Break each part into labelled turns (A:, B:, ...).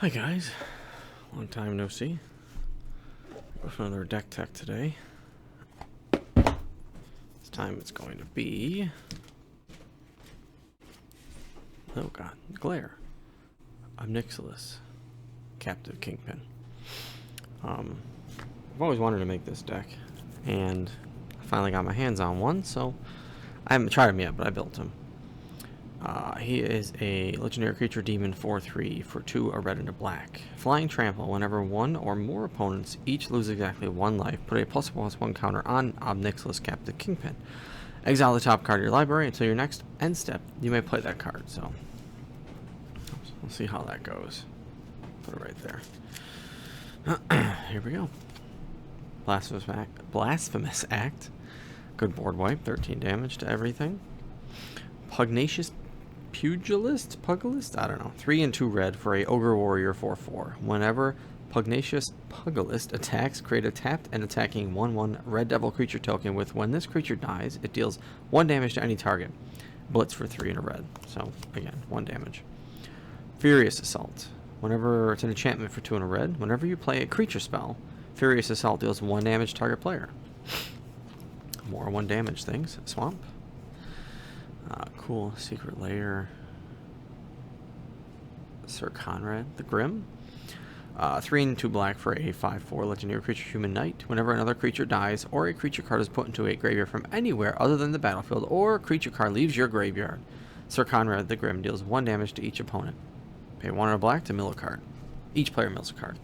A: Hi guys, long time no see. With another deck tech today. This time it's going to be, oh god, Glare, Ob Nixilis, Captive Kingpin. I've always wanted to make this deck, and I finally got my hands on one. So I haven't tried him yet, but I built him. He is a legendary creature demon 4/3 for 2, a red and a black. Flying trample. Whenever one or more opponents each lose exactly 1 life, put a +1/+1 counter on Ob Nixilis Captive Kingpin. Exile the top card of your library until your next end step. You may play that card. So we'll see how that goes. Put it right there. Here we go. Blasphemous Act. Good board wipe. 13 damage to everything. Pugnacious Pugilist? I don't know. 3 and 2 red for a Ogre Warrior 4/4. Whenever Pugnacious Pugilist attacks, create a tapped and attacking 1/1 Red Devil creature token with when this creature dies, it deals 1 damage to any target. Blitz for 3 and a red. So, again, 1 damage. Furious Assault. Whenever it's an enchantment for 2 and a red, whenever you play a creature spell, Furious Assault deals 1 damage to target player. More 1 damage things. Swamp. Cool. Secret Lair. Sir Conrad the Grim. 3 and 2 black for a 5/4 legendary creature human knight. Whenever another creature dies or a creature card is put into a graveyard from anywhere other than the battlefield or a creature card leaves your graveyard, Sir Conrad the Grim deals 1 damage to each opponent. Pay 1 and a black to mill a card. Each player mills a card.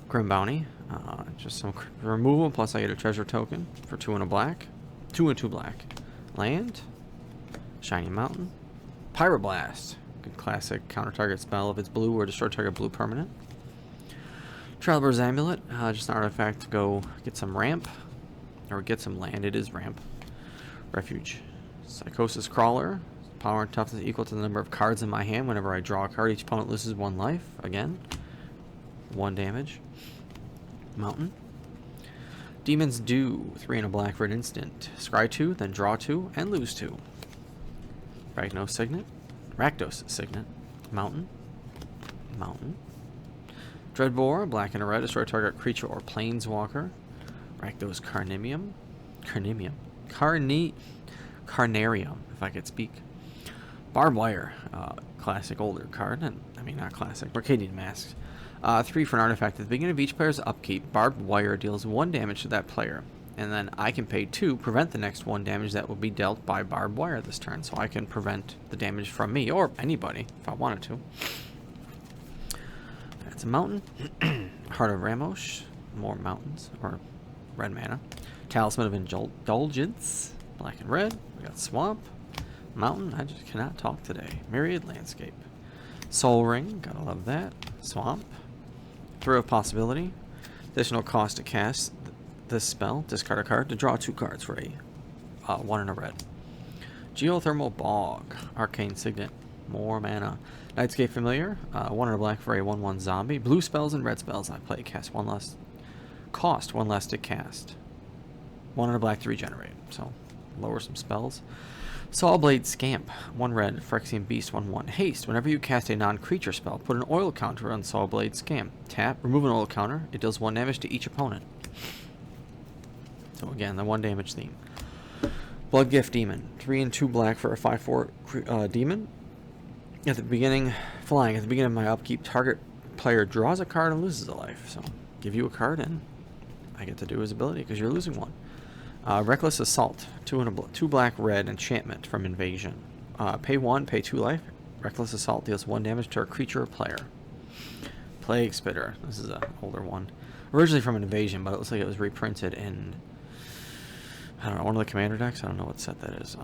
A: Grim Bounty. Just some removal, plus I get a treasure token for 2 and a black. 2 and 2 black. Land. Shiny Mountain. Pyroblast. Good classic counter target spell if it's blue or destroy target blue permanent. Traveler's Amulet. Just an artifact to go get some ramp. Or get some land. It is ramp. Refuge. Psychosis Crawler. Power and toughness equal to the number of cards in my hand. Whenever I draw a card, each opponent loses 1 life. Again. 1 damage. Mountain. Demon's Due. 3 and a black for an instant. Scry 2, then draw 2, and lose 2. Rakdos Signet. Mountain. Dreadbore. Black and a red. Destroy target creature or planeswalker. Rakdos Carnarium, if I could speak. Barbed Wire. Classic older card. Not classic. Arcadian Masks. 3 for an artifact. At the beginning of each player's upkeep, Barbed Wire deals 1 damage to that player. And then I can pay 2, prevent the next 1 damage that will be dealt by Barbed Wire this turn. So I can prevent the damage from me, or anybody, if I wanted to. That's a mountain. Heart of Ramos. More mountains, or red mana. Talisman of Indulgence. Black and red. We got Swamp. Mountain. I just cannot talk today. Myriad Landscape. Soul Ring. Gotta love that. Swamp. Throw of Possibility. Additional cost to cast this spell. Discard a card to draw 2 cards for a 1 and a red. Geothermal Bog. Arcane Signet. More mana. Nightscape Familiar. 1 and a black for a 1/1 zombie. Blue spells and red spells I play. Cast 1 less. Cost 1 less to cast. 1 and a black to regenerate. So lower some spells. Sawblade Scamp. 1 red. Phyrexian Beast 1/1. Haste. Whenever you cast a non-creature spell, put an oil counter on Sawblade Scamp. Tap. Remove an oil counter. It deals 1 damage to each opponent. So again, the 1 damage theme. Bloodgift Demon. 3 and 2 black for a 5/4 demon. At the beginning, flying. At the beginning of my upkeep, target player draws a card and loses a life. So give you a card and I get to do his ability because you're losing 1. Reckless Assault. 2 black red enchantment from Invasion. Pay 1, pay 2 life. Reckless Assault deals 1 damage to a creature or player. Plague Spitter. This is an older one. Originally from Invasion, but it looks like it was reprinted in, I don't know, one of the commander decks. I don't know what set that is.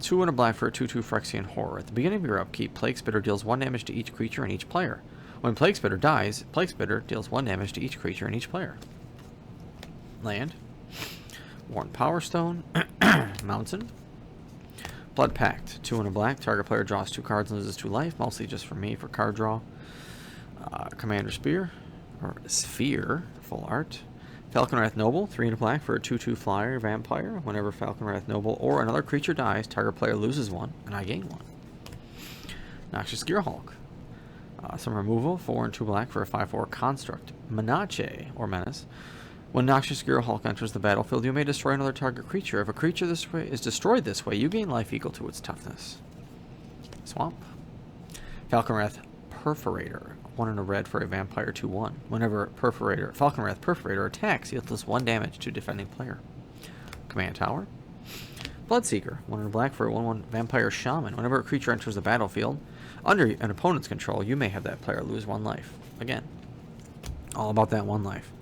A: 2 and a black for a 2/2 Phyrexian Horror. At the beginning of your upkeep, Plague Spitter deals 1 damage to each creature and each player. When Plague Spitter dies, Plague Spitter deals 1 damage to each creature and each player. Land. Worn Power Stone. Mountain. Blood Pact. 2 and a black. Target player draws 2 cards and loses 2 life. Mostly just for me for card draw. Commander Spear. Or Sphere. Full art. Falconwrath Noble. 3 and a black for a 2/2 flyer vampire. Whenever Falconwrath Noble or another creature dies, target player loses 1 and I gain 1. Noxious Gearhulk. Some removal, 4 and 2 black for a 5/4 construct. Menace, or Menace. When Noxious Gear Hulk enters the battlefield, you may destroy another target creature. If a creature this way is destroyed this way, you gain life equal to its toughness. Swamp. Falconwrath Perforator, 1 and a red for a vampire 2/1. Whenever Falconwrath Perforator attacks, he deals 1 damage to defending player. Command Tower. Bloodseeker, 1 and a black for a 1/1 vampire shaman. Whenever a creature enters the battlefield under an opponent's control, you may have that player lose 1 life. Again, all about that 1 life.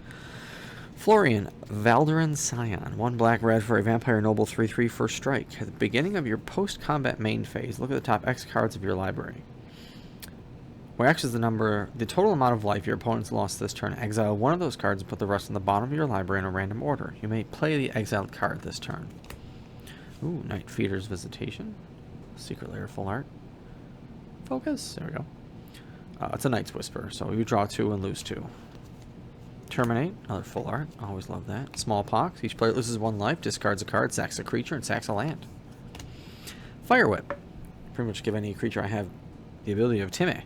A: Florian Valderan Scion, 1 black red for a vampire noble 3/3 first strike. At the beginning of your post-combat main phase, look at the top X cards of your library. Where X is the total amount of life your opponents lost this turn. Exile 1 of those cards and put the rest on the bottom of your library in a random order. You may play the exiled card this turn. Ooh, Night Feeder's Visitation. Secret Lair full art. Focus. There we go. It's a Night's Whisper, so you draw 2 and lose 2. Terminate. Another full art. Always love that. Smallpox. Each player loses 1 life, discards a card, sacks a creature, and sacks a land. Fire Whip. Pretty much give any creature I have the ability of Timmy.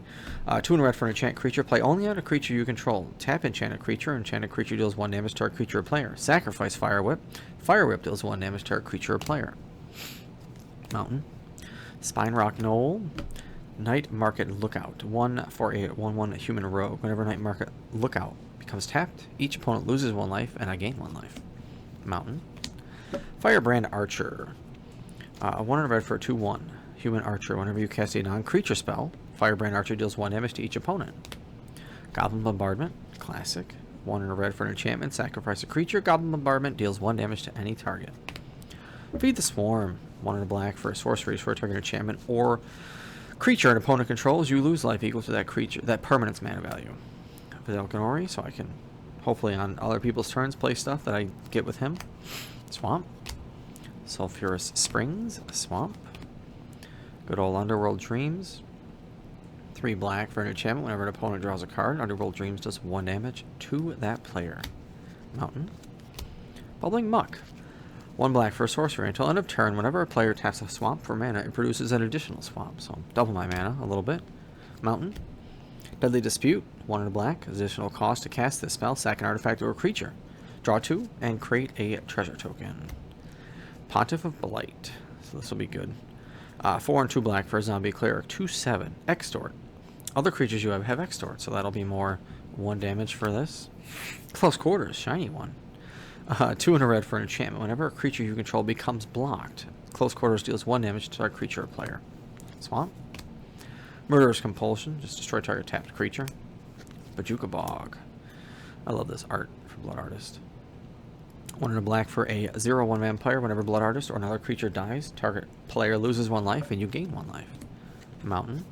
A: 2 and a red for an enchant creature. Play only on a creature you control. Tap enchanted creature. Enchanted creature deals 1 damage to a creature or player. Sacrifice Fire Whip. Fire Whip deals 1 damage to a creature or player. Mountain. Spine Rock Knoll. Night Market Lookout. 1 for a 1/1 human rogue. Whenever Night Market Lookout becomes tapped, each opponent loses 1 life, and I gain 1 life. Mountain. Firebrand Archer. 1 and a red for a 2/1 human archer. Whenever you cast a non-creature spell, Firebrand Archer deals 1 damage to each opponent. Goblin Bombardment. Classic. 1 and a red for an enchantment. Sacrifice a creature. Goblin Bombardment deals 1 damage to any target. Feed the Swarm. 1 and a black for a sorcery for a target enchantment or creature an opponent controls. You lose life equal to that creature, that permanent's mana value. Vidal Ganori, so I can hopefully on other people's turns play stuff that I get with him. Swamp. Sulphurous Springs. Swamp. Good old Underworld Dreams. 3 black for an enchantment. Whenever an opponent draws a card, Underworld Dreams does 1 damage to that player. Mountain. Bubbling Muck. 1 black for a sorcery. Until end of turn, whenever a player taps a swamp for mana, it produces an additional swamp. So double my mana a little bit. Mountain. Deadly Dispute. 1 and a black. Additional cost to cast this spell. Sack an artifact or a creature. Draw 2 and create a treasure token. Pontiff of Blight. So this will be good. 4 and 2 black for a zombie cleric. 2/7. Extort. Other creatures you have extort, so that'll be more 1 damage for this. Close Quarters. Shiny 1. 2 and a red for an enchantment. Whenever a creature you control becomes blocked, Close Quarters deals 1 damage to target creature or player. Swamp. Murderous Compulsion. Just destroy target tapped creature. Bajuka Bog. I love this art for Blood Artist. 1 and a black for a 0/1 vampire. Whenever Blood Artist or another creature dies, target player loses 1 life and you gain 1 life. Mountain.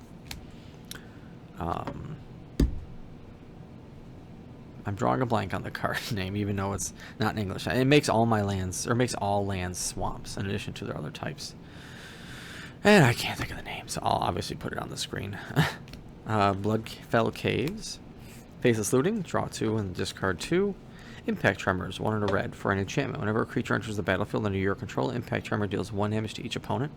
A: I'm drawing a blank on the card name, even though it's not in English. It makes all my lands, or makes all lands swamps, in addition to their other types. And I can't think of the name, so I'll obviously put it on the screen. Bloodfell Caves. Faceless Looting. Draw 2 and discard 2. Impact Tremors. 1 and a red for an enchantment. Whenever a creature enters the battlefield under your control, Impact Tremor deals 1 damage to each opponent.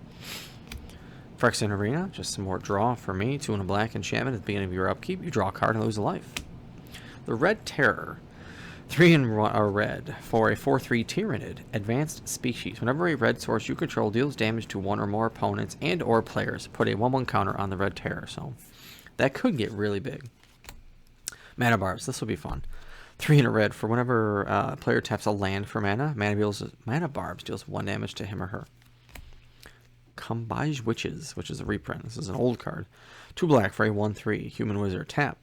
A: Phyrexian Arena. Just some more draw for me. 2 and a black enchantment. At the beginning of your upkeep, you draw a card and lose a life. The Red Terror. 3 and a red for a 4/3 Tyrannid. Advanced Species. Whenever a red source you control deals damage to 1 or more opponents and or players, put a 1/1 counter on the Red Terror. So that could get really big. Mana Barbs. This will be fun. 3 and a red for whenever a player taps a land for mana, Mana Barbs deals 1 damage to him or her. Combage Witches, which is a reprint. This is an old card. 2 black for a 1/3 Human Wizard. Tap.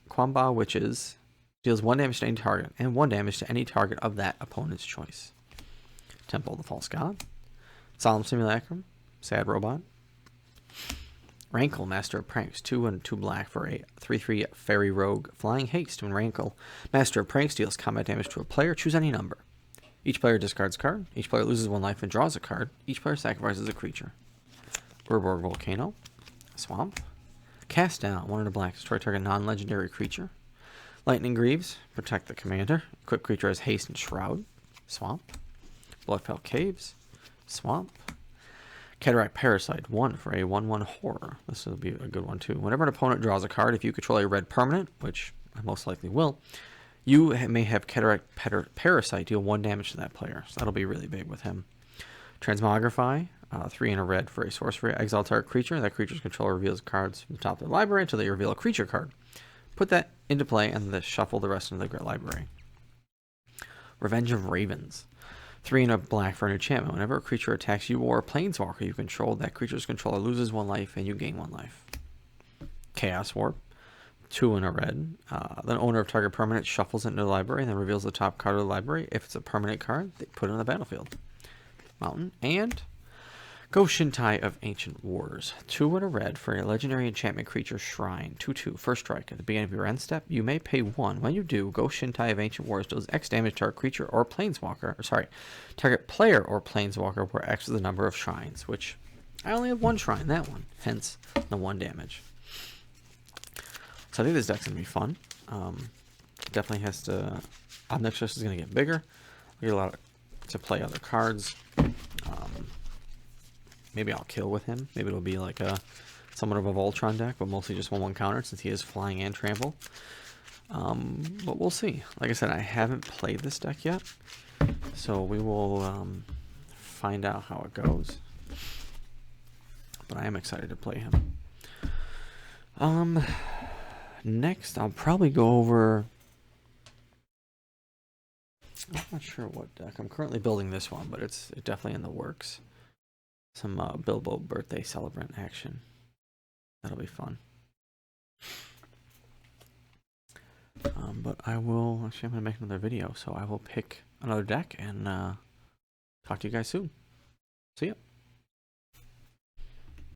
A: Quamba Witches deals 1 damage to any target and 1 damage to any target of that opponent's choice. Temple of the False God. Solemn Simulacrum. Sad Robot. Rankle, Master of Pranks. 2 and 2 black for a 3/3 Fairy Rogue. Flying Haste. When Rankle, Master of Pranks, deals combat damage to a player, choose any number. Each player discards a card. Each player loses 1 life and draws a card. Each player sacrifices a creature. Urborg Volcano. Swamp. Cast Down. 1 and a black. Destroy target non-legendary creature. Lightning Greaves. Protect the commander. Equip creature has Haste and Shroud. Swamp. Bloodfell Caves. Swamp. Cataract Parasite, 1 for a 1/1 horror. This will be a good one too. Whenever an opponent draws a card, if you control a red permanent, which I most likely will, you may have Cataract Parasite deal 1 damage to that player. So that'll be really big with him. Transmogrify, 3 and a red for a sorcery. Exile target creature. That creature's controller reveals cards from the top of the library until they reveal a creature card. Put that into play and then shuffle the rest into the library. Revenge of Ravens. 3 and a black for an enchantment. Whenever a creature attacks you or a planeswalker you control, that creature's controller loses 1 life and you gain 1 life. Chaos Warp. 2 and a red. The owner of target permanent shuffles it into the library and then reveals the top card of the library. If it's a permanent card, they put it on the battlefield. Mountain. And Goshintai of Ancient Wars. 2 and a red for a legendary enchantment creature Shrine. 2/2. First strike. At the beginning of your end step, you may pay 1. When you do, Goshintai of Ancient Wars deals X damage to target creature or planeswalker. Target player or planeswalker, where X is the number of shrines, which I only have 1 shrine, that one. Hence the 1 damage. So I think this deck's going to be fun. Definitely has to... Ob Nixilis is going to get bigger. We get a lot to play other cards. Maybe I'll kill with him. Maybe it'll be like a somewhat of a Voltron deck, but mostly just 1/1 counter since he is flying and trample. But we'll see. Like I said, I haven't played this deck yet, so we will find out how it goes. But I am excited to play him. Next, I'll probably go over... I'm not sure what deck. I'm currently building this one, but it's definitely in the works. Some Bilbo birthday celebrant action. That'll be fun. But I will... Actually, I'm going to make another video, so I will pick another deck and talk to you guys soon. See ya.